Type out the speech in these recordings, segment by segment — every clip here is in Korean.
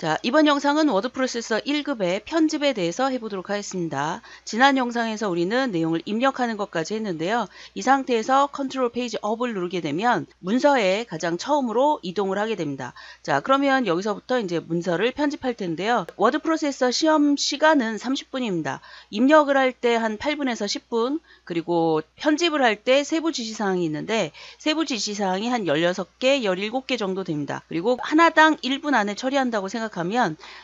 자, 이번 영상은 워드 프로세서 1급의 편집에 대해서 해보도록 하겠습니다. 지난 영상에서 우리는 내용을 입력하는 것까지 했는데요. 이 상태에서 컨트롤 페이지 업을 누르게 되면 문서에 가장 처음으로 이동을 하게 됩니다. 자, 그러면 여기서부터 이제 문서를 편집할 텐데요. 워드 프로세서 시험 시간은 30분입니다. 입력을 할 때 한 8분에서 10분, 그리고 편집을 할 때 세부 지시사항이 있는데 세부 지시사항이 한 16개, 17개 정도 됩니다. 그리고 하나당 1분 안에 처리한다고 생각하면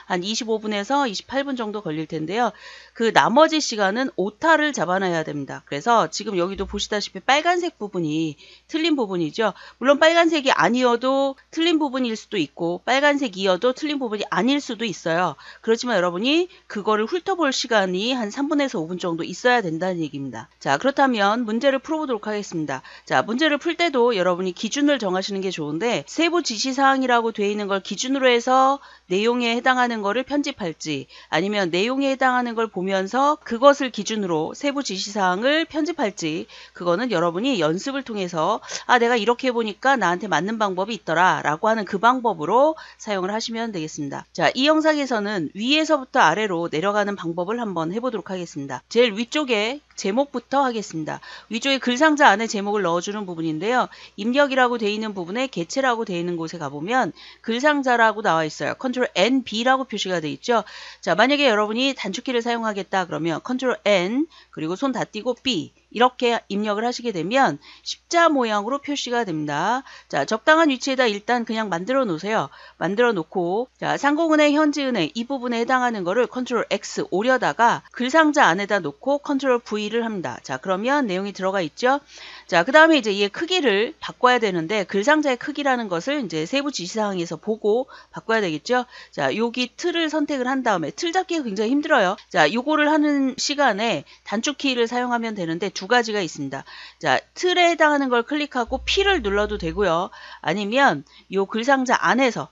한 25분에서 28분 정도 걸릴 텐데요. 그 나머지 시간은 오타를 잡아놔야 됩니다. 그래서 지금 여기도 보시다시피 빨간색 부분이 틀린 부분이죠. 물론 빨간색이 아니어도 틀린 부분일 수도 있고 빨간색이어도 틀린 부분이 아닐 수도 있어요. 그렇지만 여러분이 그거를 훑어볼 시간이 한 3분에서 5분 정도 있어야 된다는 얘기입니다. 자, 그렇다면 문제를 풀어보도록 하겠습니다. 자, 문제를 풀 때도 여러분이 기준을 정하시는 게 좋은데 세부 지시사항이라고 되어 있는 걸 기준으로 해서 내용에 해당하는 거를 편집할지 아니면 내용에 해당하는 걸 보면서 그것을 기준으로 세부 지시사항을 편집할지 그거는 여러분이 연습을 통해서 내가 이렇게 해보니까 나한테 맞는 방법이 있더라 라고 하는 그 방법으로 사용을 하시면 되겠습니다. 자, 이 영상에서는 위에서부터 아래로 내려가는 방법을 한번 해보도록 하겠습니다. 제일 위쪽에 제목부터 하겠습니다. 위쪽에 글상자 안에 제목을 넣어주는 부분인데요. 입력이라고 되어 있는 부분에 개체라고 되어 있는 곳에 가보면 글상자라고 나와 있어요. 컨트롤 N-B라고 표시가 되어 있죠. 자, 만약에 여러분이 단축키를 사용하겠다 그러면 컨트롤 N 그리고 손 다 띄고 B 이렇게 입력을 하시게 되면 십자 모양으로 표시가 됩니다. 자, 적당한 위치에다 일단 그냥 만들어 놓으세요. 만들어 놓고 자, 상공은행, 현지은행 이 부분에 해당하는 거를 컨트롤 X 오려다가 글상자 안에다 놓고 컨트롤 V를 합니다. 자, 그러면 내용이 들어가 있죠. 자, 그 다음에 이제 얘 크기를 바꿔야 되는데 글상자의 크기라는 것을 이제 세부 지시사항에서 보고 바꿔야 되겠죠. 자, 여기 틀을 선택을 한 다음에 틀 잡기가 굉장히 힘들어요. 자, 요거를 하는 시간에 단축키를 사용하면 되는데 두 가지가 있습니다. 자, 틀에 해당하는 걸 클릭하고 P를 눌러도 되고요. 아니면 요 글상자 안에서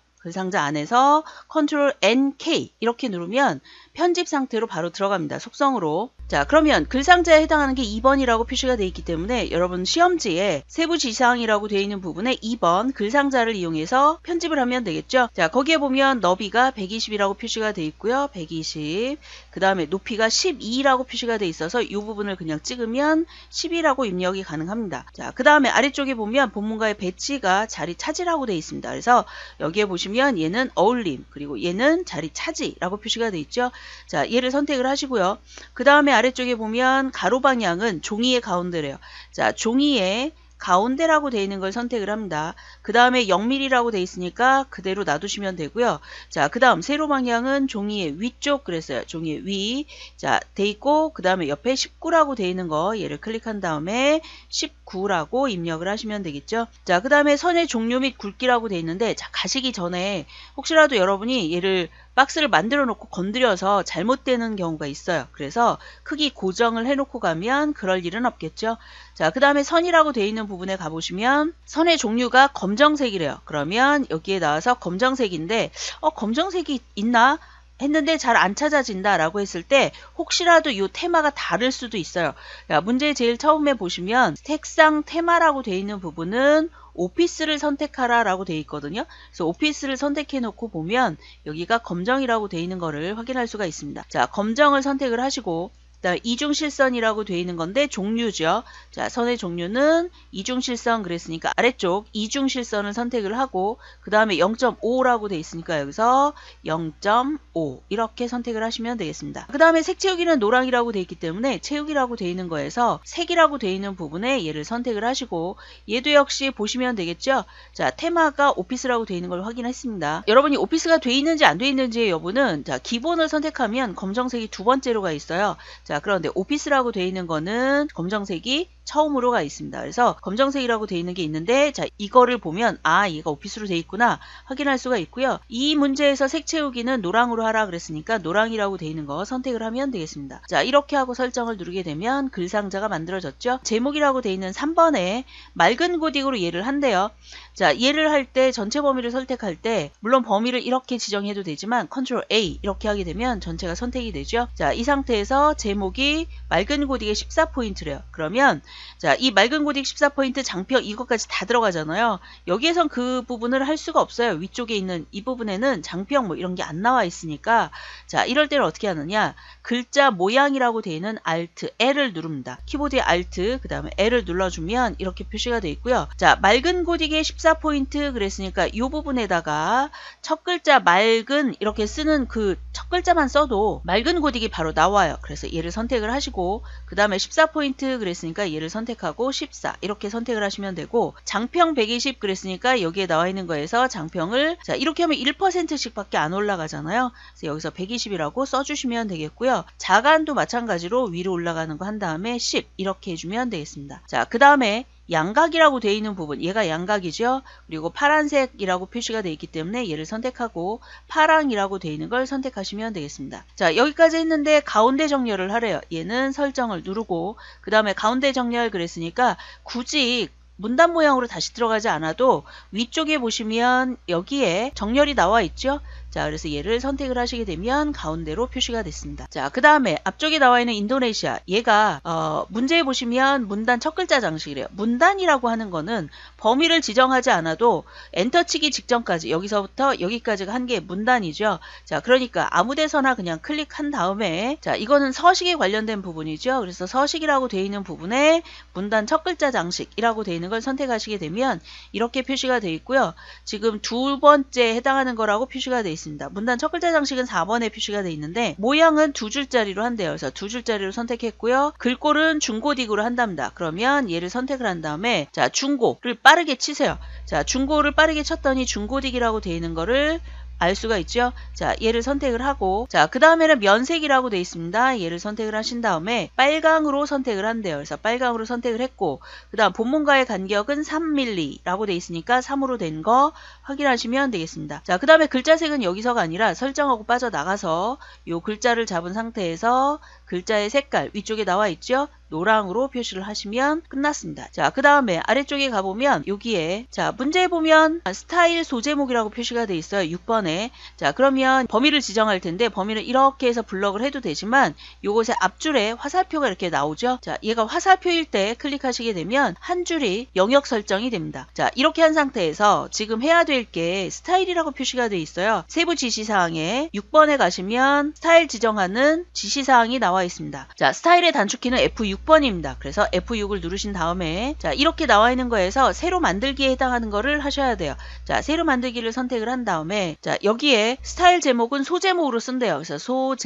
컨트롤 NK 이렇게 누르면 편집 상태로 바로 들어갑니다. 속성으로. 자, 그러면 글상자에 해당하는 게 2번이라고 표시가 되어 있기 때문에 여러분 시험지에 세부 지시사항이라고 되어 있는 부분에 2번 글상자를 이용해서 편집을 하면 되겠죠. 자, 거기에 보면 너비가 120이라고 표시가 되어 있고요. 120. 그 다음에 높이가 12라고 표시가 되어 있어서 이 부분을 그냥 찍으면 10이라고 입력이 가능합니다. 자, 그 다음에 아래쪽에 보면 본문과의 배치가 자리 차지라고 되어 있습니다. 그래서 여기에 보시면 얘는 어울림 그리고 얘는 자리 차지라고 표시가 되어 있죠. 자, 얘를 선택을 하시고요. 그 다음에 아래쪽에 보면 가로 방향은 종이의 가운데래요. 자, 종이의 가운데라고 되어 있는 걸 선택을 합니다. 그 다음에 0mm라고 되어 있으니까 그대로 놔두시면 되고요. 자, 그 다음 세로 방향은 종이의 위쪽 그랬어요. 종이의 위. 자, 돼 있고 그 다음에 옆에 19라고 되어 있는 거 얘를 클릭한 다음에 19라고 입력을 하시면 되겠죠. 자, 그 다음에 선의 종류 및 굵기라고 되어 있는데 자, 가시기 전에 혹시라도 여러분이 얘를 박스를 만들어 놓고 건드려서 잘못되는 경우가 있어요. 그래서 크기 고정을 해놓고 가면 그럴 일은 없겠죠. 자, 그 다음에 선이라고 되어 있는 부분에 가보시면 선의 종류가 검정색이래요. 그러면 여기에 나와서 검정색인데 검정색이 있나? 했는데 잘 안 찾아진다 라고 했을 때 혹시라도 이 테마가 다를 수도 있어요. 자, 문제 제일 처음에 보시면 색상 테마라고 되어 있는 부분은 오피스를 선택하라 라고 되어 있거든요. 그래서 오피스를 선택해 놓고 보면 여기가 검정이라고 되어 있는 거를 확인할 수가 있습니다. 자, 검정을 선택을 하시고 그다음에 이중실선이라고 되어 있는 건데 종류죠. 자, 선의 종류는 이중실선 그랬으니까 아래쪽 이중실선을 선택을 하고 그 다음에 0.5라고 되어 있으니까 여기서 0.5 이렇게 선택을 하시면 되겠습니다. 그 다음에 색 채우기는 노랑이라고 되어 있기 때문에 채우기라고 되어 있는 거에서 색이라고 되어 있는 부분에 얘를 선택을 하시고 얘도 역시 보시면 되겠죠. 자, 테마가 오피스라고 되어 있는 걸 확인했습니다. 여러분이 오피스가 되어 있는지 안 되어 있는지의 여부는 자, 기본을 선택하면 검정색이 두 번째로 가 있어요. 자, 그런데 오피스라고 되어 있는 거는 검정색이 처음으로 가 있습니다. 그래서 검정색이라고 되어 있는 게 있는데 자, 이거를 보면 얘가 오피스로 되어 있구나 확인할 수가 있고요. 이 문제에서 색 채우기는 노랑으로 하라 그랬으니까 노랑이라고 되어 있는 거 선택을 하면 되겠습니다. 자, 이렇게 하고 설정을 누르게 되면 글상자가 만들어졌죠. 제목이라고 되어 있는 3번에 맑은 고딕으로 얘를 한대요. 자, 얘를 할 때 전체 범위를 선택할 때 물론 범위를 이렇게 지정해도 되지만 컨트롤 A 이렇게 하게 되면 전체가 선택이 되죠. 자, 이 상태에서 제목이 맑은 고딕의 14포인트래요. 그러면 자, 이 맑은 고딕 14포인트 장평 이것까지 다 들어가잖아요. 여기에선 그 부분을 할 수가 없어요. 위쪽에 있는 이 부분에는 장평 뭐 이런 게 안 나와 있으니까 자, 이럴 때는 어떻게 하느냐? 글자 모양이라고 되어 있는 Alt L을 누릅니다. 키보드에 Alt 그 다음에 L을 눌러주면 이렇게 표시가 되어 있고요. 자, 맑은 고딕의 14포인트 그랬으니까 이 부분에다가 첫 글자 맑은 이렇게 쓰는 그 첫 글자만 써도 맑은 고딕이 바로 나와요. 그래서 얘를 선택을 하시고 그 다음에 14포인트 그랬으니까 얘를 선택하고 14 이렇게 선택을 하시면 되고 장평 120 그랬으니까 여기에 나와 있는 거에서 장평을 자 이렇게 하면 1%씩 밖에 안 올라가잖아요. 그래서 여기서 120이라고 써주시면 되겠고요. 자간도 마찬가지로 위로 올라가는 거 한 다음에 10 이렇게 해주면 되겠습니다. 자, 그 다음에 양각이라고 되어 있는 부분, 얘가 양각이죠. 그리고 파란색이라고 표시가 되어 있기 때문에 얘를 선택하고 파랑이라고 되어 있는 걸 선택하시면 되겠습니다. 자, 여기까지 했는데 가운데 정렬을 하래요. 얘는 설정을 누르고 그 다음에 가운데 정렬 그랬으니까 굳이 문단 모양으로 다시 들어가지 않아도 위쪽에 보시면 여기에 정렬이 나와 있죠. 자, 그래서 얘를 선택을 하시게 되면 가운데로 표시가 됐습니다. 자, 그 다음에 앞쪽에 나와 있는 인도네시아 얘가 문제에 보시면 문단 첫 글자 장식이래요. 문단이라고 하는 거는 범위를 지정하지 않아도 엔터치기 직전까지 여기서부터 여기까지가 한 개 문단이죠. 자, 그러니까 아무 데서나 그냥 클릭한 다음에 자, 이거는 서식에 관련된 부분이죠. 그래서 서식이라고 되어 있는 부분에 문단 첫 글자 장식이라고 되어 있는 걸 선택하시게 되면 이렇게 표시가 되어 있고요. 지금 두 번째 해당하는 거라고 표시가 되어 있습니다. 문단 첫 글자 장식은 4번에 표시가 되어 있는데 모양은 두 줄짜리로 한대요. 그래서 두 줄짜리로 선택했고요. 글꼴은 중고딕으로 한답니다. 그러면 얘를 선택을 한 다음에 자, 중고를 빠르게 치세요. 자, 중고를 빠르게 쳤더니 중고딕이라고 되어 있는 거를 알 수가 있죠. 자, 얘를 선택을 하고 자, 그 다음에는 면색이라고 되어 있습니다. 얘를 선택을 하신 다음에 빨강으로 선택을 한대요. 그래서 빨강으로 선택을 했고 그 다음 본문과의 간격은 3mm라고 되어 있으니까 3으로 된 거 확인하시면 되겠습니다. 자, 그 다음에 글자색은 여기서가 아니라 설정하고 빠져나가서 요 글자를 잡은 상태에서 글자의 색깔 위쪽에 나와 있죠. 노랑으로 표시를 하시면 끝났습니다. 자, 그 다음에 아래쪽에 가보면 여기에 자, 문제에 보면 스타일 소제목이라고 표시가 되어 있어요. 6번에. 자, 그러면 범위를 지정할 텐데 범위를 이렇게 해서 블럭을 해도 되지만 요것의 앞줄에 화살표가 이렇게 나오죠. 자, 얘가 화살표일 때 클릭하시게 되면 한 줄이 영역 설정이 됩니다. 자, 이렇게 한 상태에서 지금 해야 될 게 스타일이라고 표시가 되어 있어요. 세부 지시사항에 6번에 가시면 스타일 지정하는 지시사항이 나와 있습니다. 자, 스타일의 단축키는 F6번입니다. 그래서 F6을 누르신 다음에 자, 이렇게 나와 있는 거에서 새로 만들기에 해당하는 거를 하셔야 돼요. 자, 새로 만들기를 선택을 한 다음에 자, 여기에 스타일 제목은 소제목으로 쓴대요. 그래서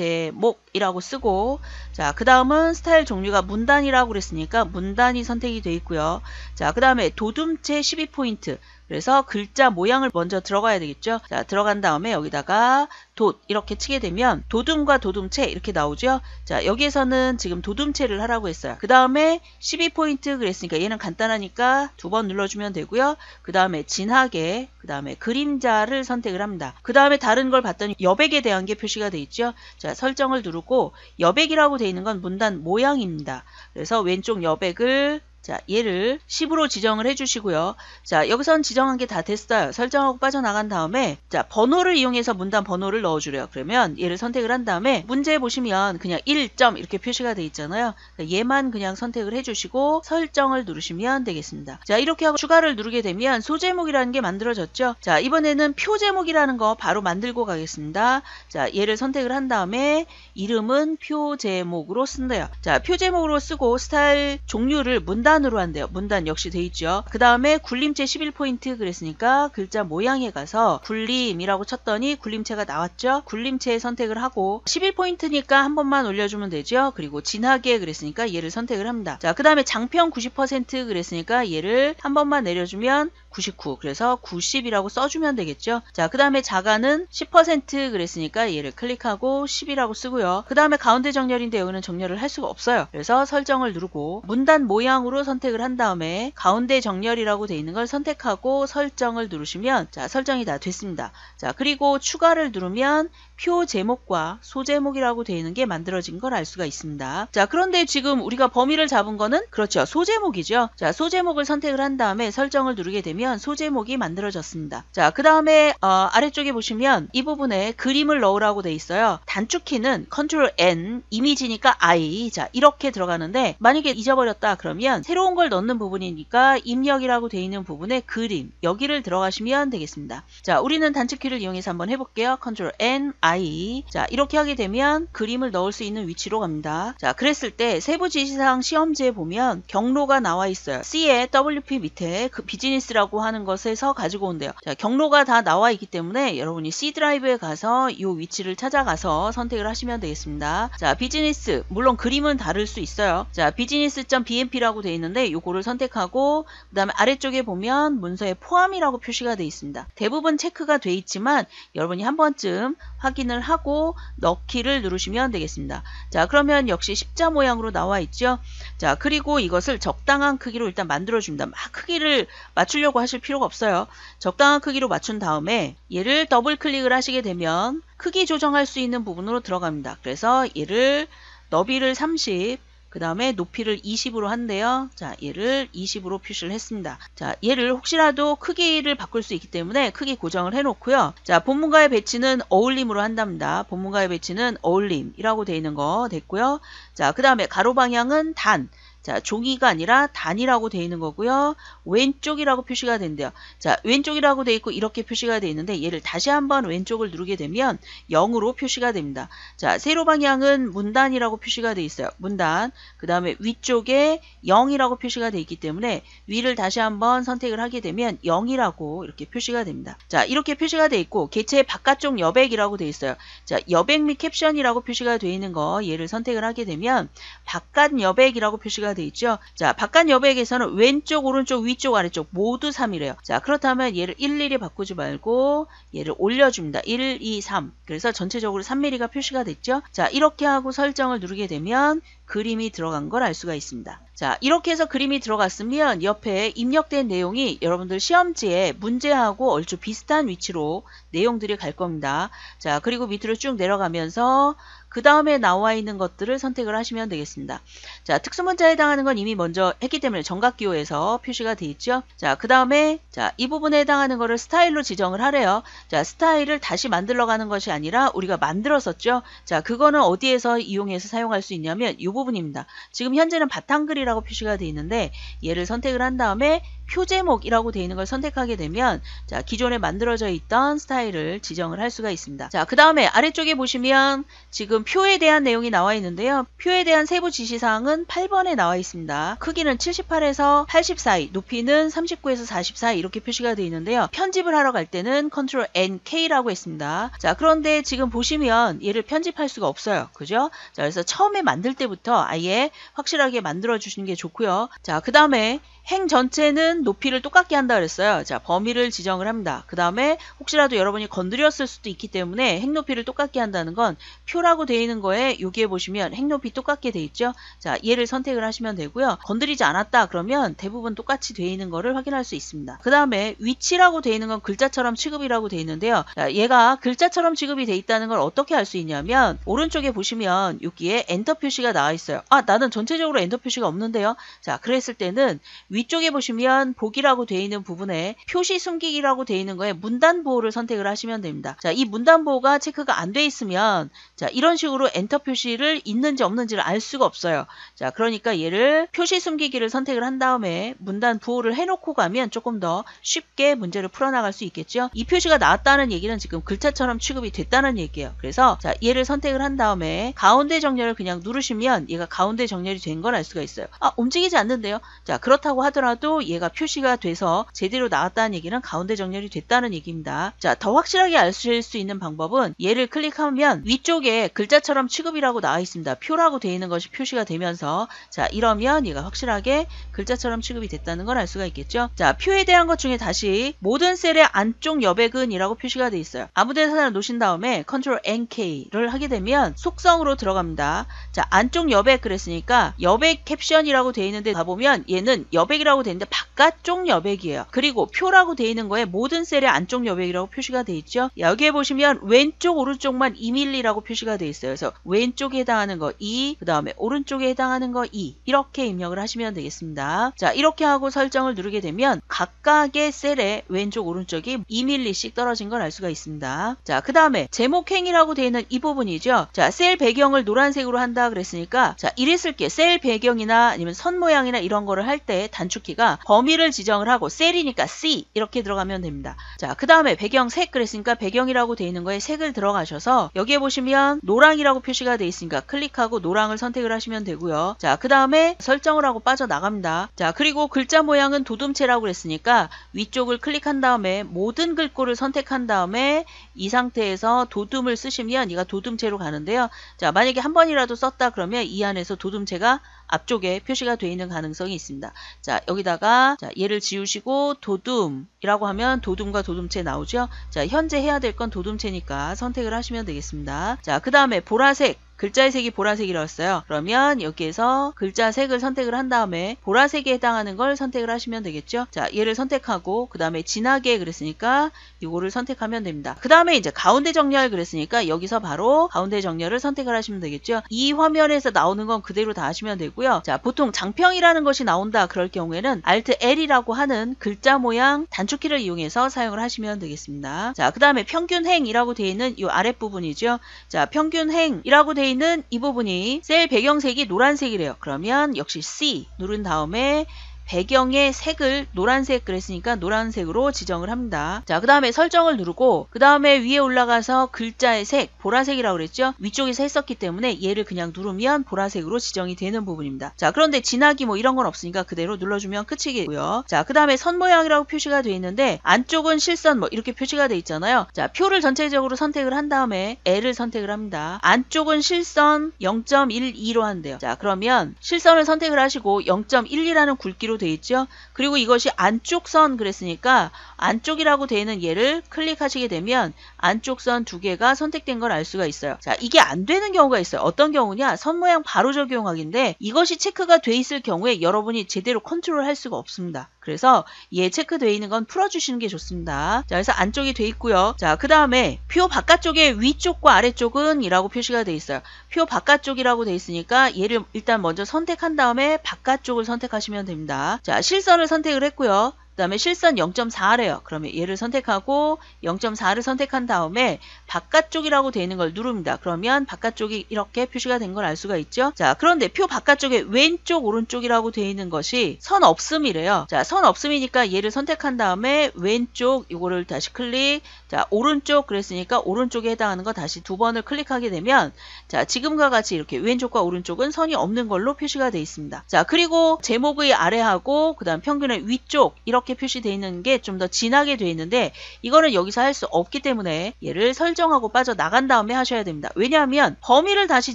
소제목이라고 쓰고 자, 그 다음은 스타일 종류가 문단이라고 그랬으니까 문단이 선택이 되어 있고요. 자, 그 다음에 도둠체 12포인트 그래서 글자 모양을 먼저 들어가야 되겠죠. 자, 들어간 다음에 여기다가 돛 이렇게 치게 되면 도둠과 도둠체 이렇게 나오죠. 자, 여기에서는 지금 도둠체를 하라고 했어요. 그 다음에 12포인트 그랬으니까 얘는 간단하니까 두 번 눌러주면 되고요. 그 다음에 진하게 그 다음에 그림자를 선택을 합니다. 그 다음에 다른 걸 봤더니 여백에 대한 게 표시가 되어 있죠. 자, 설정을 누르고 여백이라고 되어 있는 건 문단 모양입니다. 그래서 왼쪽 여백을 자, 얘를 10으로 지정을 해주시고요. 자, 여기선 지정한 게 다 됐어요. 설정하고 빠져나간 다음에 자, 번호를 이용해서 문단 번호를 넣어주래요. 그러면 얘를 선택을 한 다음에 문제에 보시면 그냥 1점 이렇게 표시가 돼 있잖아요. 얘만 그냥 선택을 해주시고 설정을 누르시면 되겠습니다. 자, 이렇게 하고 추가를 누르게 되면 소제목이라는 게 만들어졌죠. 자, 이번에는 표제목이라는 거 바로 만들고 가겠습니다. 자, 얘를 선택을 한 다음에 이름은 표제목으로 쓴대요. 자, 표제목으로 쓰고 스타일 종류를 문단으로 한대요. 문단 역시 돼 있죠. 그 다음에 굴림체 11포인트 그랬으니까 글자 모양에 가서 굴림이라고 쳤더니 굴림체가 나왔죠. 굴림체 선택을 하고 11포인트니까 한 번만 올려주면 되죠. 그리고 진하게 그랬으니까 얘를 선택을 합니다. 자, 그 다음에 장평 90% 그랬으니까 얘를 한 번만 내려주면 99 그래서 90이라고 써주면 되겠죠. 자, 그 다음에 자가는 10% 그랬으니까 얘를 클릭하고 10이라고 쓰고요. 그 다음에 가운데 정렬인데 여기는 정렬을 할 수가 없어요. 그래서 설정을 누르고 문단 모양으로 선택을 한 다음에 가운데 정렬이라고 되어 있는 걸 선택하고 설정을 누르시면 자, 설정이 다 됐습니다. 자, 그리고 추가를 누르면 표 제목과 소제목이라고 되어 있는 게 만들어진 걸 알 수가 있습니다. 자, 그런데 지금 우리가 범위를 잡은 거는 그렇죠. 소제목이죠. 자, 소제목을 선택을 한 다음에 설정을 누르게 되면 보면 소제목이 만들어졌습니다. 자, 그 다음에 아래쪽에 보시면 이 부분에 그림을 넣으라고 돼 있어요. 단축키는 Ctrl N, 이미지니까 I. 자, 이렇게 들어가는데 만약에 잊어버렸다 그러면 새로운 걸 넣는 부분이니까 입력이라고 돼 있는 부분에 그림, 여기를 들어가시면 되겠습니다. 자, 우리는 단축키를 이용해서 한번 해볼게요. Ctrl N, I. 자, 이렇게 하게 되면 그림을 넣을 수 있는 위치로 갑니다. 자, 그랬을 때 세부 지시사항 시험지에 보면 경로가 나와 있어요. C에 WP 밑에 그 비즈니스라고 하는 것에서 가지고 온대요. 자, 경로가 다 나와 있기 때문에 여러분이 C 드라이브에 가서 이 위치를 찾아가서 선택을 하시면 되겠습니다. 자, 비즈니스, 물론 그림은 다를 수 있어요. 자, business.bmp라고 되어 있는데 요거를 선택하고 그 다음에 아래쪽에 보면 문서에 포함이라고 표시가 되어 있습니다. 대부분 체크가 되어 있지만 여러분이 한 번쯤 확인을 하고 넣기를 누르시면 되겠습니다. 자, 그러면 역시 십자 모양으로 나와 있죠. 자, 그리고 이것을 적당한 크기로 일단 만들어줍니다. 막 크기를 맞추려고 하실 필요가 없어요. 적당한 크기로 맞춘 다음에 얘를 더블 클릭을 하시게 되면 크기 조정할 수 있는 부분으로 들어갑니다. 그래서 얘를 너비를 30, 그 다음에 높이를 20으로 한대요. 자, 얘를 20으로 표시를 했습니다. 자, 얘를 혹시라도 크기를 바꿀 수 있기 때문에 크기 고정을 해놓고요. 자, 본문과의 배치는 어울림으로 한답니다. 본문과의 배치는 어울림이라고 되어 있는 거 됐고요. 자, 그 다음에 가로 방향은 단. 자, 종이가 아니라 단이라고 되어 있는 거고요. 왼쪽이라고 표시가 된대요. 자, 왼쪽이라고 되어 있고 이렇게 표시가 되어 있는데 얘를 다시 한번 왼쪽을 누르게 되면 0으로 표시가 됩니다. 자, 세로 방향은 문단이라고 표시가 되어 있어요. 문단. 그 다음에 위쪽에 0이라고 표시가 되어 있기 때문에 위를 다시 한번 선택을 하게 되면 0이라고 이렇게 표시가 됩니다. 자, 이렇게 표시가 되어 있고 개체 바깥쪽 여백이라고 되어 있어요. 자, 여백 및 캡션이라고 표시가 되어 있는 거 얘를 선택을 하게 되면 바깥 여백이라고 표시가 되어 있죠. 자, 바깥 여백에서는 왼쪽, 오른쪽, 위쪽, 아래쪽 모두 3이래요. 자, 그렇다면 얘를 일일이 바꾸지 말고 얘를 올려줍니다. 1, 2, 3. 그래서 전체적으로 3mm가 표시가 됐죠. 자, 이렇게 하고 설정을 누르게 되면 그림이 들어간 걸 알 수가 있습니다. 자, 이렇게 해서 그림이 들어갔으면 옆에 입력된 내용이 여러분들 시험지에 문제하고 얼추 비슷한 위치로 내용들이 갈 겁니다. 자, 그리고 밑으로 쭉 내려가면서 그 다음에 나와 있는 것들을 선택을 하시면 되겠습니다. 자, 특수문자에 해당하는 건 이미 먼저 했기 때문에 정각기호에서 표시가 되어 있죠. 자, 그 다음에 자, 이 부분에 해당하는 거를 스타일로 지정을 하래요. 자, 스타일을 다시 만들러 가는 것이 아니라 우리가 만들었었죠. 자, 그거는 어디에서 이용해서 사용할 수 있냐면 이 부분입니다. 지금 현재는 바탕글이라고 표시가 되어 있는데 얘를 선택을 한 다음에 표제목이라고 되어 있는 걸 선택하게 되면 자, 기존에 만들어져 있던 스타일을 지정을 할 수가 있습니다. 자, 그 다음에 아래쪽에 보시면 지금 표에 대한 내용이 나와 있는데요. 표에 대한 세부 지시사항은 8번에 나와 있습니다. 크기는 78에서 80 사이, 높이는 39에서 40 사이 이렇게 표시가 되어 있는데요. 편집을 하러 갈 때는 Ctrl N, K라고 했습니다. 자, 그런데 지금 보시면 얘를 편집할 수가 없어요. 그죠? 자, 그래서 처음에 만들 때부터 아예 확실하게 만들어 주시는 게 좋고요. 자, 그 다음에 행 전체는 높이를 똑같게 한다 그랬어요. 자, 범위를 지정을 합니다. 그 다음에 혹시라도 여러분이 건드렸을 수도 있기 때문에 행 높이를 똑같게 한다는 건 표라고 되어 있는 거에 여기에 보시면 행 높이 똑같게 되어 있죠. 자, 얘를 선택을 하시면 되고요. 건드리지 않았다 그러면 대부분 똑같이 되어 있는 거를 확인할 수 있습니다. 그 다음에 위치라고 되어 있는 건 글자처럼 취급이라고 되어 있는데요. 자, 얘가 글자처럼 취급이 되어 있다는 걸 어떻게 알 수 있냐면 오른쪽에 보시면 여기에 엔터 표시가 나와 있어요. 아, 나는 전체적으로 엔터 표시가 없는데요. 자, 그랬을 때는 위쪽에 보시면 보기라고 되어 있는 부분에 표시 숨기기라고 되어 있는 거에 문단 보호를 선택을 하시면 됩니다. 자, 이 문단 보호가 체크가 안 돼 있으면 자, 이런 식으로 엔터 표시를 있는지 없는지를 알 수가 없어요. 자, 그러니까 얘를 표시 숨기기를 선택을 한 다음에 문단 보호를 해놓고 가면 조금 더 쉽게 문제를 풀어나갈 수 있겠죠. 이 표시가 나왔다는 얘기는 지금 글자처럼 취급이 됐다는 얘기예요. 그래서 자, 얘를 선택을 한 다음에 가운데 정렬을 그냥 누르시면 얘가 가운데 정렬이 된 걸 알 수가 있어요. 아, 움직이지 않는데요. 자, 그렇다고 하더라도 얘가 표시가 돼서 제대로 나왔다는 얘기는 가운데 정렬이 됐다는 얘기입니다. 자, 더 확실하게 아실 수 있는 방법은 얘를 클릭하면 위쪽에 글자처럼 취급이라고 나와 있습니다. 표라고 되어 있는 것이 표시가 되면서 자, 이러면 얘가 확실하게 글자처럼 취급이 됐다는 걸 알 수가 있겠죠. 자, 표에 대한 것 중에 다시 모든 셀의 안쪽 여백은 이라고 표시가 되어 있어요. 아무데나 놓으신 다음에 Ctrl NK를 하게 되면 속성으로 들어갑니다. 자, 안쪽 여백 그랬으니까 여백 캡션이라고 되어 있는데 가보면 얘는 여백이라고 되어 있는데 바깥쪽 여백이에요. 그리고 표라고 되어 있는 거에 모든 셀의 안쪽 여백이라고 표시가 되어 있죠. 여기에 보시면 왼쪽 오른쪽만 2mm라고 표시가 되어 있어요. 그래서 왼쪽에 해당하는 거 2, 그 다음에 오른쪽에 해당하는 거 2 이렇게 입력을 하시면 되겠습니다. 자, 이렇게 하고 설정을 누르게 되면 각각의 셀의 왼쪽 오른쪽이 2mm씩 떨어진 걸 알 수가 있습니다. 자, 그 다음에 제목행이라고 되어 있는 이 부분이죠. 자, 셀 배경을 노란색으로 한다 그랬으니까 자, 이랬을게. 셀 배경이나 아니면 선 모양이나 이런 거를 할 때 단축키가 범위를 지정을 하고 셀이니까 C 이렇게 들어가면 됩니다. 자, 그 다음에 배경색 그랬으니까 배경이라고 되어 있는 거에 색을 들어가셔서 여기에 보시면 노랑이라고 표시가 되어 있으니까 클릭하고 노랑을 선택을 하시면 되고요. 자, 그 다음에 설정을 하고 빠져나갑니다. 자, 그리고 글자 모양은 도둠체라고 그랬으니까 위쪽을 클릭한 다음에 모든 글꼴을 선택한 다음에 이 상태에서 도둠을 쓰시면 얘가 도둠체로 가는데요. 자, 만약에 한 번이라도 썼다 그러면 이 안에서 도둠체가 앞쪽에 표시가 되어 있는 가능성이 있습니다. 자, 여기다가 자, 얘를 지우시고 도둠이라고 하면 도둠과 도둠체 나오죠. 자, 현재 해야 될 건 도둠체니까 선택을 하시면 되겠습니다. 자, 그 다음에 보라색. 글자의 색이 보라색이라고 했어요. 그러면 여기에서 글자 색을 선택을 한 다음에 보라색에 해당하는 걸 선택을 하시면 되겠죠. 자, 얘를 선택하고 그 다음에 진하게 그랬으니까 이거를 선택하면 됩니다. 그 다음에 이제 가운데 정렬 그랬으니까 여기서 바로 가운데 정렬을 선택을 하시면 되겠죠. 이 화면에서 나오는 건 그대로 다 하시면 되고요. 자, 보통 장평이라는 것이 나온다 그럴 경우에는 Alt L이라고 하는 글자 모양 단축키를 이용해서 사용을 하시면 되겠습니다. 자, 그 다음에 평균행이라고 되어 있는 이 아랫부분이죠. 자, 평균행이라고 되어 있는 이 부분이 셀 배경색이 노란색이래요. 그러면 역시 C 누른 다음에 배경의 색을 노란색 그랬으니까 노란색으로 지정을 합니다. 자, 그 다음에 설정을 누르고 그 다음에 위에 올라가서 글자의 색 보라색이라고 그랬죠. 위쪽에서 했었기 때문에 얘를 그냥 누르면 보라색으로 지정이 되는 부분입니다. 자, 그런데 진하기 뭐 이런 건 없으니까 그대로 눌러주면 끝이고요. 자, 그 다음에 선 모양이라고 표시가 되어 있는데 안쪽은 실선 뭐 이렇게 표시가 되어 있잖아요. 자, 표를 전체적으로 선택을 한 다음에 L을 선택을 합니다. 안쪽은 실선 0.12로 한대요. 자, 그러면 실선을 선택을 하시고 0.12라는 굵기로 돼 있죠. 그리고 이것이 안쪽 선 그랬으니까 안쪽이라고 되어 있는 얘를 클릭하시게 되면 안쪽 선 두 개가 선택된 걸 알 수가 있어요. 자, 이게 안 되는 경우가 있어요. 어떤 경우냐? 선 모양 바로 적용하기인데 이것이 체크가 돼 있을 경우에 여러분이 제대로 컨트롤 할 수가 없습니다. 그래서 얘 체크되어 있는 건 풀어주시는 게 좋습니다. 자, 그래서 안쪽이 돼 있고요. 자, 그 다음에 표 바깥쪽에 위쪽과 아래쪽은 이라고 표시가 돼 있어요. 표 바깥쪽이라고 돼 있으니까 얘를 일단 먼저 선택한 다음에 바깥쪽을 선택하시면 됩니다. 자, 실선을 선택을 했고요. 그 다음에 실선 0.4래요. 그러면 얘를 선택하고 0.4를 선택한 다음에 바깥쪽이라고 되어 있는 걸 누릅니다. 그러면 바깥쪽이 이렇게 표시가 된 걸 알 수가 있죠. 자, 그런데 표 바깥쪽에 왼쪽 오른쪽이라고 되어 있는 것이 선 없음이래요. 자, 선 없음이니까 얘를 선택한 다음에 왼쪽 이거를 다시 클릭. 자, 오른쪽 그랬으니까 오른쪽에 해당하는 거 다시 두 번을 클릭하게 되면 자, 지금과 같이 이렇게 왼쪽과 오른쪽은 선이 없는 걸로 표시가 되어 있습니다. 자, 그리고 제목의 아래하고 그 다음 평균의 위쪽 이렇게 표시되어 있는 게 좀 더 진하게 되어 있는데 이거는 여기서 할 수 없기 때문에 얘를 설정하고 빠져나간 다음에 하셔야 됩니다. 왜냐하면 범위를 다시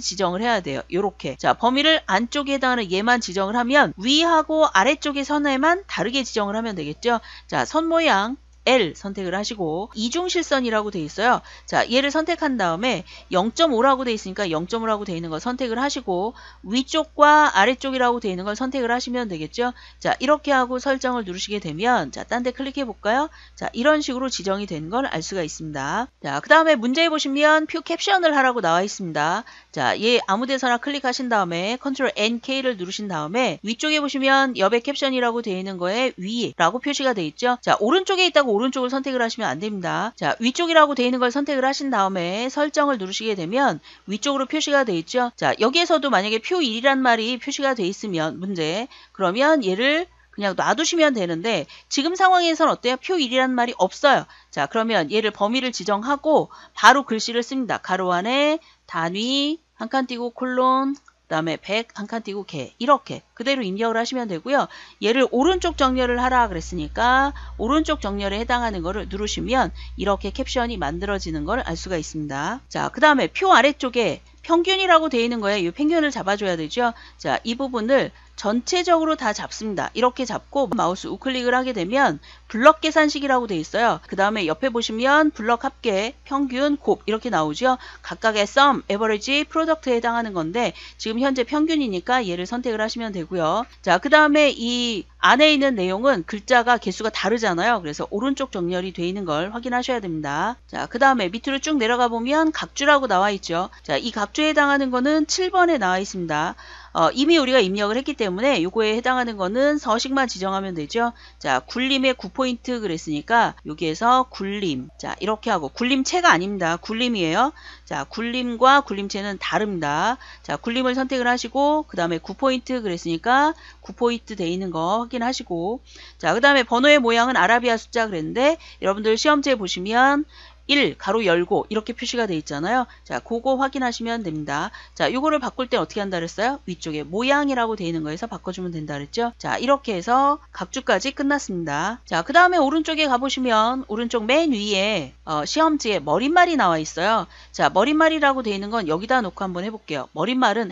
지정을 해야 돼요. 요렇게. 자, 범위를 안쪽에 해당하는 얘만 지정을 하면 위하고 아래쪽의 선에만 다르게 지정을 하면 되겠죠. 자, 선 모양 L 선택을 하시고 이중실선이라고 되어 있어요. 자, 얘를 선택한 다음에 0.5라고 되어 있으니까 0.5라고 되어 있는 걸 선택을 하시고 위쪽과 아래쪽이라고 되어 있는 걸 선택을 하시면 되겠죠. 자, 이렇게 하고 설정을 누르시게 되면 자, 딴 데 클릭해 볼까요? 자, 이런 식으로 지정이 된 걸 알 수가 있습니다. 자, 그 다음에 문제에 보시면 표 캡션을 하라고 나와 있습니다. 자, 얘 아무 데서나 클릭하신 다음에 Ctrl N K를 누르신 다음에 위쪽에 보시면 여백 캡션이라고 되어 있는 거에 위라고 표시가 되어 있죠. 자, 오른쪽에 있다고 오른쪽을 선택을 하시면 안 됩니다. 자, 위쪽이라고 되어 있는 걸 선택을 하신 다음에 설정을 누르시게 되면 위쪽으로 표시가 되어 있죠. 자, 여기에서도 만약에 표 1이란 말이 표시가 되어 있으면 문제 그러면 얘를 그냥 놔두시면 되는데 지금 상황에서는 어때요? 표 1이란 말이 없어요. 자, 그러면 얘를 범위를 지정하고 바로 글씨를 씁니다. 가로 안에 단위 한 칸 띄고 콜론 그 다음에 100 한 칸 띄고 개 이렇게 그대로 입력을 하시면 되고요. 얘를 오른쪽 정렬을 하라 그랬으니까 오른쪽 정렬에 해당하는 거를 누르시면 이렇게 캡션이 만들어지는 걸 알 수가 있습니다. 자, 그 다음에 표 아래쪽에 평균이라고 되어 있는 거예요. 이 평균을 잡아줘야 되죠. 자, 이 부분을 전체적으로 다 잡습니다. 이렇게 잡고 마우스 우클릭을 하게 되면 블럭 계산식이라고 되어 있어요. 그 다음에 옆에 보시면 블럭 합계, 평균, 곱 이렇게 나오죠. 각각의 sum, average, product에 해당하는 건데 지금 현재 평균이니까 얘를 선택을 하시면 되고요. 자, 그 다음에 이 안에 있는 내용은 글자가 개수가 다르잖아요. 그래서 오른쪽 정렬이 되어 있는 걸 확인하셔야 됩니다. 자, 그 다음에 밑으로 쭉 내려가 보면 각주라고 나와 있죠. 자, 이 각주에 해당하는 거는 7번에 나와 있습니다. 이미 우리가 입력을 했기 때문에 요거에 해당하는 거는 서식만 지정하면 되죠. 자, 굴림에 9포인트 그랬으니까 여기에서 굴림. 자, 이렇게 하고 굴림체가 아닙니다. 굴림이에요. 자, 굴림과 굴림체는 다릅니다. 자, 굴림을 선택을 하시고 그 다음에 9포인트 그랬으니까 9포인트 돼 있는 거 확인하시고 자, 그 다음에 번호의 모양은 아라비아 숫자 그랬는데 여러분들 시험지에 보시면 1 가로 열고 이렇게 표시가 되어 있잖아요. 자, 그거 확인하시면 됩니다. 자, 요거를 바꿀 때 어떻게 한다 그랬어요? 위쪽에 모양이라고 되어 있는 거에서 바꿔주면 된다 그랬죠. 자, 이렇게 해서 각주까지 끝났습니다. 자, 그 다음에 오른쪽에 가보시면 오른쪽 맨 위에 시험지에 머릿말이 나와 있어요. 자, 머릿말이라고 되어 있는 건 여기다 놓고 한번 해볼게요. 머릿말은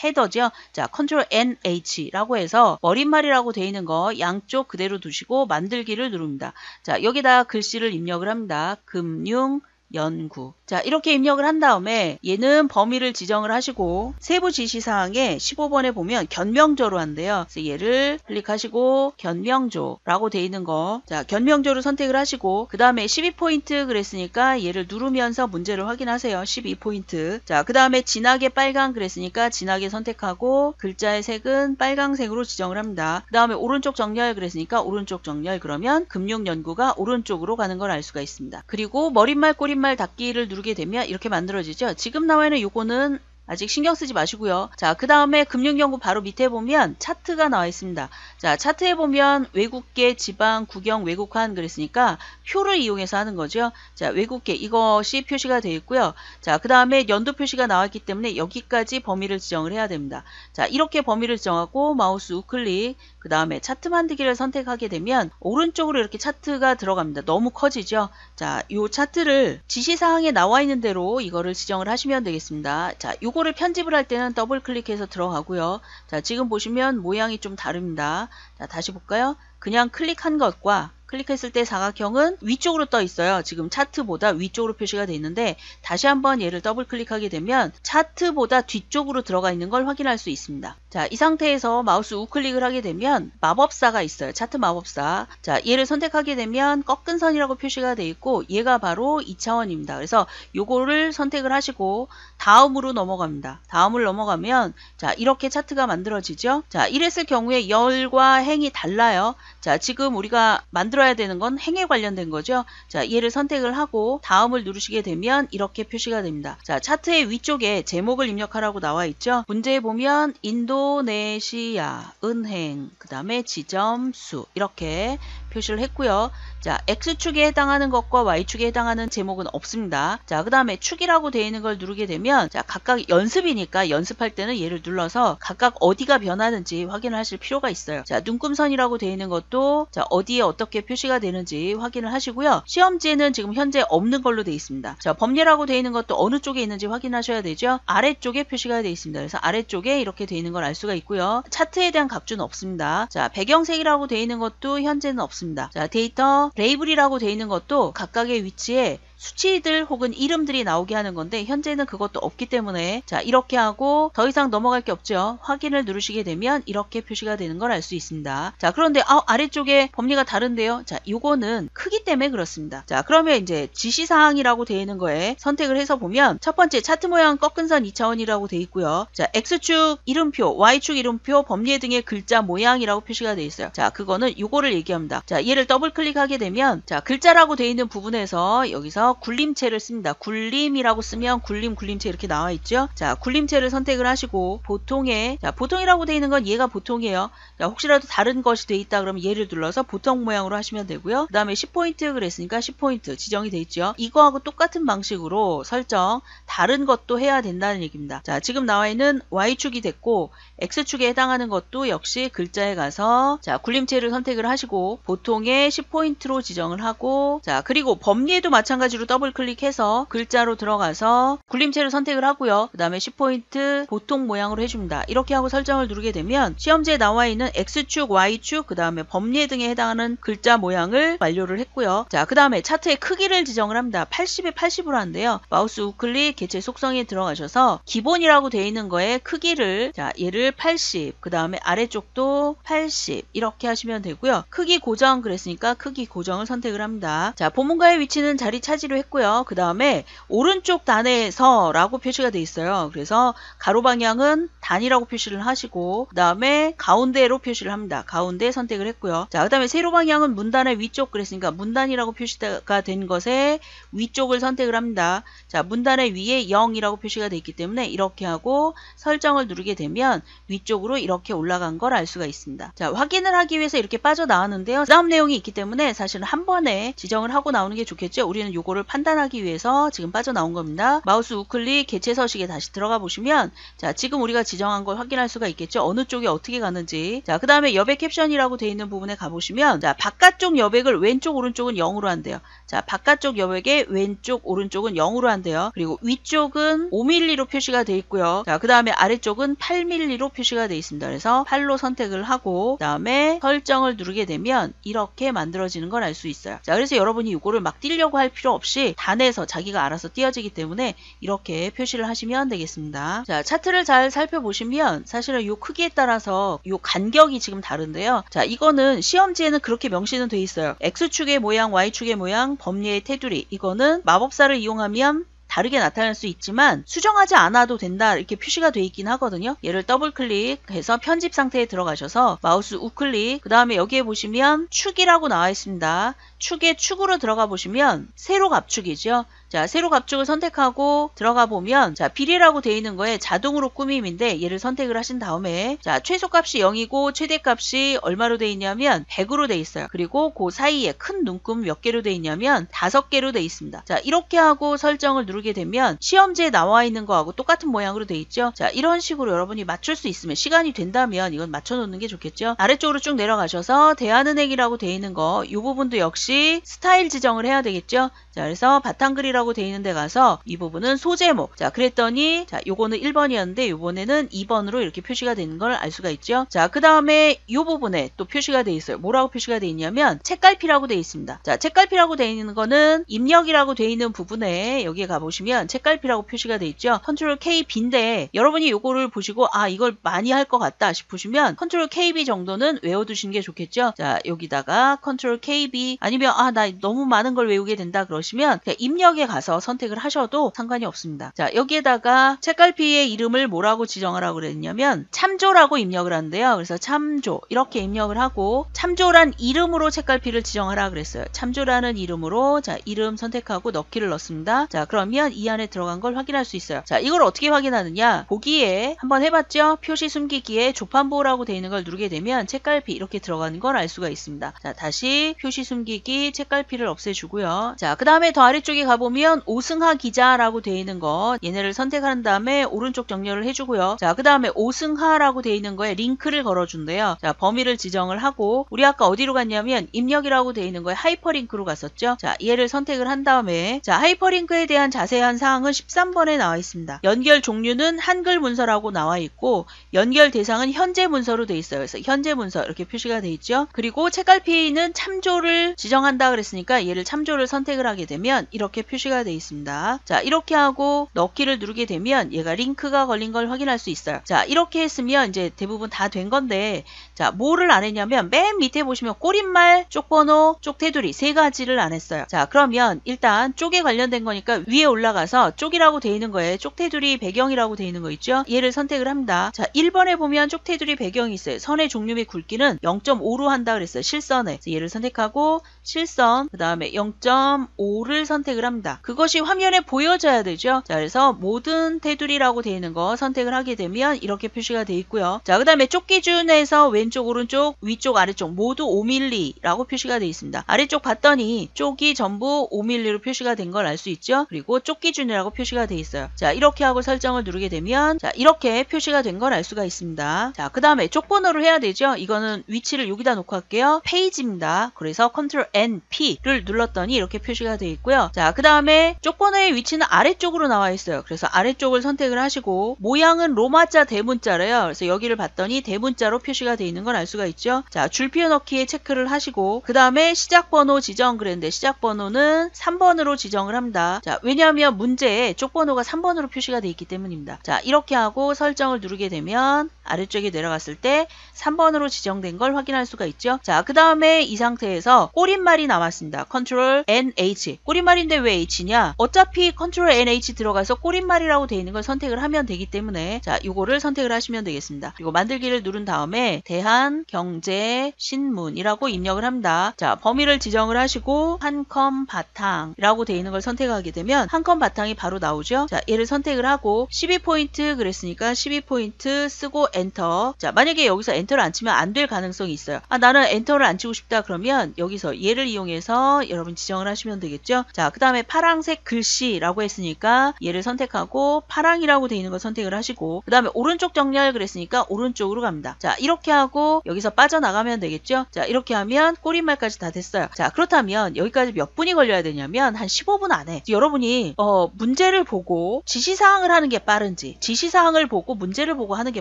헤더죠. 자, 컨트롤 NH라고 해서 머릿말이라고 되어 있는 거 양쪽 그대로 두시고 만들기를 누릅니다. 자, 여기다 글씨를 입력을 합니다. 금융 연구. 자, 이렇게 입력을 한 다음에 얘는 범위를 지정을 하시고 세부 지시사항에 15번에 보면 견명조로 한대요. 그래서 얘를 클릭하시고 견명조라고 돼 있는 거. 자, 견명조를 선택을 하시고 그 다음에 12포인트 그랬으니까 얘를 누르면서 문제를 확인하세요. 12포인트. 자, 그 다음에 진하게 빨강 그랬으니까 진하게 선택하고 글자의 색은 빨강색으로 지정을 합니다. 그 다음에 오른쪽 정렬 그랬으니까 오른쪽 정렬 그러면 금융연구가 오른쪽으로 가는 걸 알 수가 있습니다. 그리고 머릿말 꼬릿말 닫기를 누르게 되면 이렇게 만들어지죠. 지금 나와 있는 요거는 아직 신경 쓰지 마시고요. 자, 그 다음에 금융연구 바로 밑에 보면 차트가 나와 있습니다. 자, 차트에 보면 외국계, 지방, 국영, 외국한 그랬으니까 표를 이용해서 하는 거죠. 자, 외국계 이것이 표시가 되어 있고요. 자, 그 다음에 연도 표시가 나왔기 때문에 여기까지 범위를 지정을 해야 됩니다. 자, 이렇게 범위를 지정하고 마우스 우클릭 그 다음에 차트 만들기를 선택하게 되면 오른쪽으로 이렇게 차트가 들어갑니다. 너무 커지죠. 자, 요 차트를 지시사항에 나와 있는 대로 이거를 지정을 하시면 되겠습니다. 자, 요거를 편집을 할 때는 더블 클릭해서 들어가고요. 자, 지금 보시면 모양이 좀 다릅니다. 자, 다시 볼까요? 그냥 클릭한 것과 클릭했을 때 사각형은 위쪽으로 떠 있어요. 지금 차트보다 위쪽으로 표시가 되어 있는데 다시 한번 얘를 더블 클릭하게 되면 차트보다 뒤쪽으로 들어가 있는 걸 확인할 수 있습니다. 자, 이 상태에서 마우스 우클릭을 하게 되면 마법사가 있어요. 차트 마법사. 자, 얘를 선택하게 되면 꺾은 선이라고 표시가 되어 있고 얘가 바로 2차원입니다. 그래서 요거를 선택을 하시고 다음으로 넘어갑니다. 다음을 넘어가면 자, 이렇게 차트가 만들어지죠. 자, 이랬을 경우에 열과 행이 달라요. 자, 지금 우리가 만들어야 되는 건 행에 관련된 거죠. 자, 얘를 선택을 하고 다음을 누르시게 되면 이렇게 표시가 됩니다. 자, 차트의 위쪽에 제목을 입력하라고 나와 있죠. 문제에 보면 인도네시아, 은행, 그 다음에 지점수 이렇게 표시를 했고요. 자, X축에 해당하는 것과 Y축에 해당하는 제목은 없습니다. 자, 그 다음에 축이라고 되어 있는 걸 누르게 되면 자, 각각 연습이니까 연습할 때는 얘를 눌러서 각각 어디가 변하는지 확인을 하실 필요가 있어요. 자, 눈금선이라고 되어 있는 것도 자, 어디에 어떻게 표시가 되는지 확인을 하시고요. 시험지에는 지금 현재 없는 걸로 되어 있습니다. 자, 범례라고 되어 있는 것도 어느 쪽에 있는지 확인하셔야 되죠. 아래쪽에 표시가 되어 있습니다. 그래서 아래쪽에 이렇게 되어 있는 걸 알 수가 있고요. 차트에 대한 각주는 없습니다. 자, 배경색이라고 되어 있는 것도 현재는 없습니다. 자, 데이터 레이블이라고 되어 있는 것도 각각의 위치에 수치들 혹은 이름들이 나오게 하는 건데 현재는 그것도 없기 때문에 자, 이렇게 하고 더 이상 넘어갈 게 없죠. 확인을 누르시게 되면 이렇게 표시가 되는 걸 알 수 있습니다. 자, 그런데 아래쪽에 범위가 다른데요. 자, 요거는 크기 때문에 그렇습니다. 자, 그러면 이제 지시사항이라고 되어 있는 거에 선택을 해서 보면 첫 번째 차트 모양 꺾은 선 2차원이라고 되어 있고요. 자, X축 이름표, Y축 이름표, 범례 등의 글자 모양이라고 표시가 되어 있어요. 자, 그거는 요거를 얘기합니다. 자, 얘를 더블 클릭하게 되면 자, 글자라고 되어 있는 부분에서 여기서 굴림체를 씁니다. 굴림이라고 쓰면 굴림체 이렇게 나와 있죠. 자, 굴림체를 선택을 하시고 보통에 자, 보통이라고 되어 있는 건 얘가 보통이에요. 자, 혹시라도 다른 것이 되어 있다 그러면 얘를 눌러서 보통 모양으로 하시면 되고요. 그 다음에 10포인트 그랬으니까 10포인트 지정이 되어 있죠. 이거하고 똑같은 방식으로 설정 다른 것도 해야 된다는 얘기입니다. 자, 지금 나와 있는 Y축이 됐고 X축에 해당하는 것도 역시 글자에 가서 자, 굴림체를 선택을 하시고 보통에 10포인트로 지정을 하고 자, 그리고 범례도 마찬가지로 마우스로 더블 클릭해서 글자로 들어가서 굴림체를 선택을 하고요. 그 다음에 10포인트 보통 모양으로 해줍니다. 이렇게 하고 설정을 누르게 되면 시험지에 나와 있는 X축, Y축, 그 다음에 범례 등에 해당하는 글자 모양을 완료를 했고요. 자, 그 다음에 차트의 크기를 지정을 합니다. 80에 80으로 하는데요. 마우스 우클릭 개체 속성에 들어가셔서 기본이라고 되어 있는 거에 크기를 자 얘를 80, 그 다음에 아래쪽도 80 이렇게 하시면 되고요. 크기 고정 그랬으니까 크기 고정을 선택을 합니다. 자, 본문과의 위치는 자리 차지로 했고요. 그 다음에 오른쪽 단에서 라고 표시가 되어 있어요. 그래서 가로 방향은 단이라고 표시를 하시고 그 다음에 가운데로 표시를 합니다. 가운데 선택을 했고요. 자, 그 다음에 세로 방향은 문단의 위쪽 그랬으니까 문단이라고 표시가 된 것에 위쪽을 선택을 합니다. 자, 문단의 위에 0이라고 표시가 되어 있기 때문에 이렇게 하고 설정을 누르게 되면 위쪽으로 이렇게 올라간 걸 알 수가 있습니다. 자, 확인을 하기 위해서 이렇게 빠져나왔는데요. 그 다음 내용이 있기 때문에 사실은 한 번에 지정을 하고 나오는 게 좋겠죠. 우리는 요거를 판단하기 위해서 지금 빠져나온 겁니다. 마우스 우클릭 개체 서식에 다시 들어가 보시면 자, 지금 우리가 지정한 걸 확인할 수가 있겠죠. 어느 쪽이 어떻게 가는지. 자, 그 다음에 여백 캡션이라고 되어 있는 부분에 가보시면 자, 바깥쪽 여백을 왼쪽 오른쪽은 0으로 한대요. 자, 바깥쪽 여백의 왼쪽 오른쪽은 0으로 한대요. 그리고 위쪽은 5mm로 표시가 되어 있고요. 자, 그 다음에 아래쪽은 8mm로 표시가 되어 있습니다. 그래서 8로 선택을 하고 그 다음에 설정을 누르게 되면 이렇게 만들어지는 걸 알 수 있어요. 자, 그래서 여러분이 이거를 막 띄려고 할 필요 없이 단에서 자기가 알아서 띄어지기 때문에 이렇게 표시를 하시면 되겠습니다. 자, 차트를 잘 살펴보시면 사실은 이 크기에 따라서 이 간격이 지금 다른데요. 자, 이거는 시험지에는 그렇게 명시는 돼 있어요. X축의 모양, Y축의 모양, 범례의 테두리. 이거는 마법사를 이용하면 다르게 나타날 수 있지만 수정하지 않아도 된다 이렇게 표시가 돼 있긴 하거든요. 얘를 더블 클릭해서 편집 상태에 들어가셔서 마우스 우클릭 그 다음에 여기에 보시면 축이라고 나와 있습니다. 축의 축으로 들어가 보시면 세로 압축이죠. 자, 세로 압축을 선택하고 들어가 보면 자, 비례라고 되어 있는 거에 자동으로 꾸밈인데 얘를 선택을 하신 다음에 자, 최소값이 0이고 최대값이 얼마로 되어 있냐면 100으로 되어 있어요. 그리고 그 사이에 큰 눈금 몇 개로 되어 있냐면 5개로 되어 있습니다. 자, 이렇게 하고 설정을 누르게 되면 시험지에 나와 있는 거하고 똑같은 모양으로 되어 있죠. 자, 이런 식으로 여러분이 맞출 수 있으면 시간이 된다면 이건 맞춰 놓는 게 좋겠죠. 아래쪽으로 쭉 내려가셔서 대한은행이라고 되어 있는 거 이 부분도 역시 스타일 지정을 해야 되겠죠. 자, 그래서 바탕글이라고 되어 있는 데 가서 이 부분은 소제목. 자, 그랬더니 자, 요거는 1번이었는데 요번에는 2번으로 이렇게 표시가 되는 걸 알 수가 있죠. 자, 그 다음에 요 부분에 또 표시가 되어 있어요. 뭐라고 표시가 되어 있냐면 책갈피라고 되어 있습니다. 자, 책갈피라고 되어 있는 거는 입력이라고 되어 있는 부분에 여기에 가보시면 책갈피라고 표시가 되어 있죠. 컨트롤 KB인데 여러분이 요거를 보시고 아, 이걸 많이 할 것 같다 싶으시면 컨트롤 KB 정도는 외워두시는 게 좋겠죠. 자, 여기다가 컨트롤 KB 아니면 아, 나 너무 많은 걸 외우게 된다 그러시면 그냥 입력에 가서 선택을 하셔도 상관이 없습니다. 자, 여기에다가 책갈피의 이름을 뭐라고 지정하라고 그랬냐면 참조라고 입력을 하는데요. 그래서 참조 이렇게 입력을 하고 참조란 이름으로 책갈피를 지정하라 그랬어요. 참조라는 이름으로 자, 이름 선택하고 넣기를 넣습니다. 자, 그러면 이 안에 들어간 걸 확인할 수 있어요. 자, 이걸 어떻게 확인하느냐? 보기에 한번 해봤죠? 표시 숨기기에 조판보라고 되어 있는 걸 누르게 되면 책갈피 이렇게 들어가는 걸 알 수가 있습니다. 자, 다시 표시 숨기기 책갈피를 없애주고요. 자, 그 다음에 더 아래쪽에 가보면 오승하 기자라고 되어 있는 거 얘네를 선택한 다음에 오른쪽 정렬을 해주고요. 자, 그 다음에 오승하라고 되어 있는 거에 링크를 걸어준대요. 자, 범위를 지정을 하고 우리 아까 어디로 갔냐면 입력이라고 되어 있는 거에 하이퍼링크로 갔었죠. 자, 얘를 선택을 한 다음에 자, 하이퍼링크에 대한 자세한 사항은 13번에 나와 있습니다. 연결 종류는 한글 문서라고 나와 있고 연결 대상은 현재 문서로 되어 있어요. 그래서 현재 문서 이렇게 표시가 되어 있죠. 그리고 책갈피는 참조를 지정한다 그랬으니까 얘를 참조를 선택을 하게 되면 이렇게 표시가 되어 있습니다. 자, 이렇게 하고 넣기를 누르게 되면 얘가 링크가 걸린 걸 확인할 수 있어요. 자, 이렇게 했으면 이제 대부분 다 된 건데 자, 뭐를 안 했냐면 맨 밑에 보시면 꼬릿말, 쪽번호, 쪽테두리 세 가지를 안 했어요. 자, 그러면 일단 쪽에 관련된 거니까 위에 올라가서 쪽이라고 되어 있는 거에 쪽테두리 배경이라고 되어 있는 거 있죠? 얘를 선택을 합니다. 자, 1번에 보면 쪽테두리 배경이 있어요. 선의 종류 및 굵기는 0.5로 한다 그랬어요. 실선에. 얘를 선택하고 실선 그 다음에 0.5를 선택을 합니다. 그것이 화면에 보여져야 되죠. 자, 그래서 모든 테두리라고 되어 있는 거 선택을 하게 되면 이렇게 표시가 되어 있고요. 자, 그 다음에 쪽 기준에서 왼쪽 오른쪽 위쪽 아래쪽 모두 5mm라고 표시가 되어 있습니다. 아래쪽 봤더니 쪽이 전부 5mm로 표시가 된 걸 알 수 있죠. 그리고 쪽 기준이라고 표시가 되어 있어요. 자, 이렇게 하고 설정을 누르게 되면 자, 이렇게 표시가 된 걸 알 수가 있습니다. 자, 그 다음에 쪽번호를 해야 되죠. 이거는 위치를 여기다 놓고 할게요. 페이지입니다. 그래서 컨트롤 N, P를 눌렀더니 이렇게 표시가 되어 있고요. 자, 그 다음에 다음에 쪽번호의 위치는 아래쪽으로 나와 있어요. 그래서 아래쪽을 선택을 하시고 모양은 로마자 대문자래요. 그래서 여기를 봤더니 대문자로 표시가 되어 있는 걸 알 수가 있죠. 자, 줄피어 넣기에 체크를 하시고 그 다음에 시작번호 지정 그랬는데 시작번호는 3번으로 지정을 합니다. 자, 왜냐하면 문제에 쪽번호가 3번으로 표시가 되어 있기 때문입니다. 자, 이렇게 하고 설정을 누르게 되면 아래쪽에 내려갔을 때 3번으로 지정된 걸 확인할 수가 있죠. 자, 그 다음에 이 상태에서 꼬릿말이 남았습니다. 컨트롤 NH. 꼬릿말인데 왜 H냐? 어차피 컨트롤 NH 들어가서 꼬릿말이라고 되어 있는 걸 선택을 하면 되기 때문에 자, 요거를 선택을 하시면 되겠습니다. 그리고 만들기를 누른 다음에 대한경제신문이라고 입력을 합니다. 자, 범위를 지정을 하시고 한컴 바탕이라고 되어 있는 걸 선택하게 되면 한컴 바탕이 바로 나오죠. 자, 얘를 선택을 하고 12포인트 그랬으니까 12포인트 쓰고 엔터. 자, 만약에 여기서 엔터를 안 치면 안 될 가능성이 있어요. 아, 나는 엔터를 안 치고 싶다 그러면 여기서 얘를 이용해서 여러분 지정을 하시면 되겠죠. 자, 그 다음에 파랑색 글씨라고 했으니까 얘를 선택하고 파랑이라고 되어 있는 걸 선택을 하시고 그 다음에 오른쪽 정렬 그랬으니까 오른쪽으로 갑니다. 자, 이렇게 하고 여기서 빠져나가면 되겠죠. 자, 이렇게 하면 꼬릿말까지 다 됐어요. 자, 그렇다면 여기까지 몇 분이 걸려야 되냐면 한 15분 안에 여러분이 문제를 보고 지시사항을 하는 게 빠른지 지시사항을 보고 문제를 보고 하는 게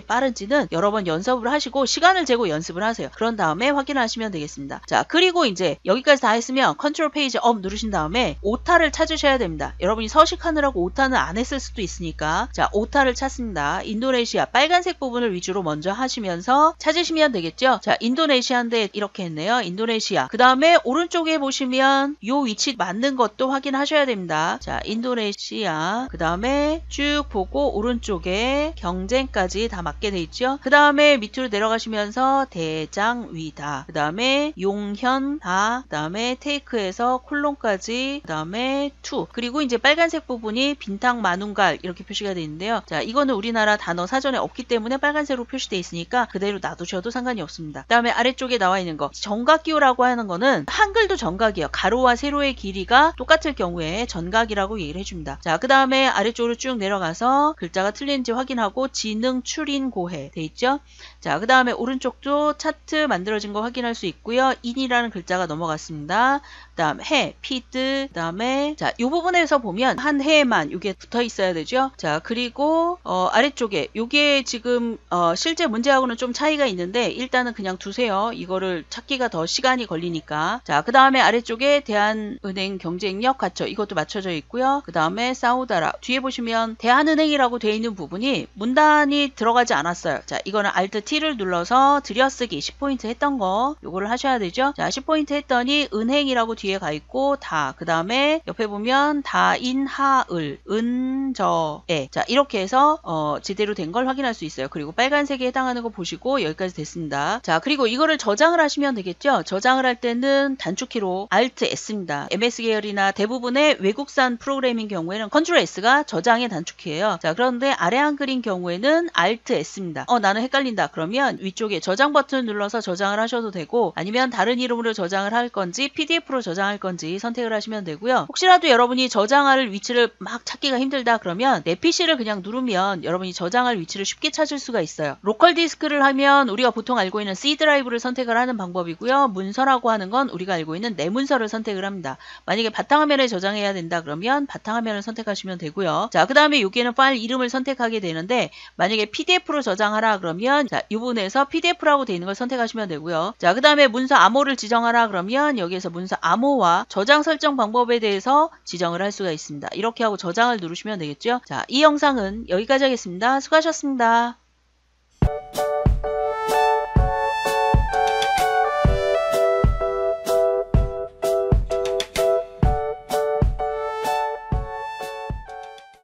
빠른지는 여러 번 연습을 하시고 시간을 재고 연습을 하세요. 그런 다음에 확인하시면 되겠습니다. 자, 그리고 이제 여기까지 다 했으면 컨트롤 페이지 업 누르신 다음에 오타를 찾으셔야 됩니다. 여러분이 서식하느라고 오타는 안 했을 수도 있으니까 자, 오타를 찾습니다. 인도네시아 빨간색 부분을 위주로 먼저 하시면서 찾으시면 되겠죠. 자, 인도네시아인데 이렇게 했네요. 인도네시아. 그 다음에 오른쪽에 보시면 요 위치 맞는 것도 확인하셔야 됩니다. 자, 인도네시아. 그 다음에 쭉 보고 오른쪽에 경쟁까지 다 맞게 돼 있죠. 그 다음에 밑으로 내려가시면서 대장위다. 그 다음에 용현다. 그 다음에 테이크에서 콜론까지. 그 다음에 투. 그리고 이제 빨간색 부분이 빈탕 마눈갈 이렇게 표시가 되어 있는데요. 자, 이거는 우리나라 단어 사전에 없기 때문에 빨간색으로 표시되어 있으니까 그대로 놔두셔도 상관이 없습니다. 그 다음에 아래쪽에 나와 있는 거 정각기호라고 하는 거는 한글도 정각이에요. 가로와 세로의 길이가 똑같을 경우에 전각이라고 얘기를 해줍니다. 자, 그 다음에 아래쪽으로 쭉 내려가서 글자가 틀린지 확인하고 지능 출인 고해 돼 있죠. 자, 그 다음에 오른쪽도 차트 만들어진 거 확인할 수 있고요. 인이라는 글자가 넘어갔습니다. 그 다음 해, 피드, 그 다음에 자, 이 부분에서 보면 한 해에만 이게 붙어 있어야 되죠. 자, 그리고 아래쪽에 이게 지금 실제 문제하고는 좀 차이가 있는데 일단은 그냥 두세요. 이거를 찾기가 더 시간이 걸리니까. 자, 그 다음에 아래쪽에 대한은행 경쟁력 갖춰 이것도 맞춰져 있고요. 그 다음에 사우다라 뒤에 보시면 대한은행이라고 되어 있는 부분이 문단이 들어가지 않았어요. 자, 이거는 Alt T를 눌러서 들여쓰기 10포인트 했던 거 요거를 하셔야 되죠. 자, 10포인트 했더니 은행이라고 뒤에 가 있고 다. 그 다음에 옆에 보면 다인하을 은저에 자, 이렇게 해서 제대로 된 걸 확인할 수 있어요. 그리고 빨간색에 해당하는 거 보시고 여기까지 됐습니다. 자, 그리고 이거를 저장을 하시면 되겠죠. 저장을 할 때는 단축키로 Alt S입니다. MS 계열이나 대부분의 외국산 프로그램인 경우에는 Ctrl S가 저장의 단축키예요. 자, 그런데 아래 한글인 경우에는 Alt S입니다. 나는 헷갈린다. 그러면 위쪽에 저장 버튼을 눌러서 저장을 하셔도 되고 아니면 다른 이름으로 저장을 할 건지 PDF로 저장할 건지 선택을 하시면 되고요. 혹시라도 여러분이 저장할 위치를 막 찾기가 힘들다 그러면 내 PC를 그냥 누르면 여러분이 저장할 위치를 쉽게 찾을 수가 있어요. 로컬 디스크를 하면 우리가 보통 알고 있는 C 드라이브를 선택을 하는 방법이고요. 문서라고 하는 건 우리가 알고 있는 내 문서를 선택을 합니다. 만약에 바탕화면에 저장해야 된다 그러면 바탕화면을 선택하시면 되고요. 자, 그 다음에 여기에는 파일 이름을 선택하게 되는데 만약에 PDF로 저장하라 그러면 자, 이 부분에서 PDF라고 되어 있는 걸 선택하시면 되고요. 자, 그 다음에 문서 암호를 지정하라 그러면 여기에서 문서 암호와 저장 설정 방법에 대해서 지정을 할 수가 있습니다. 이렇게 하고 저장을 누르시면 되겠죠. 자, 이 영상은 여기까지 하겠습니다. 수고하셨습니다.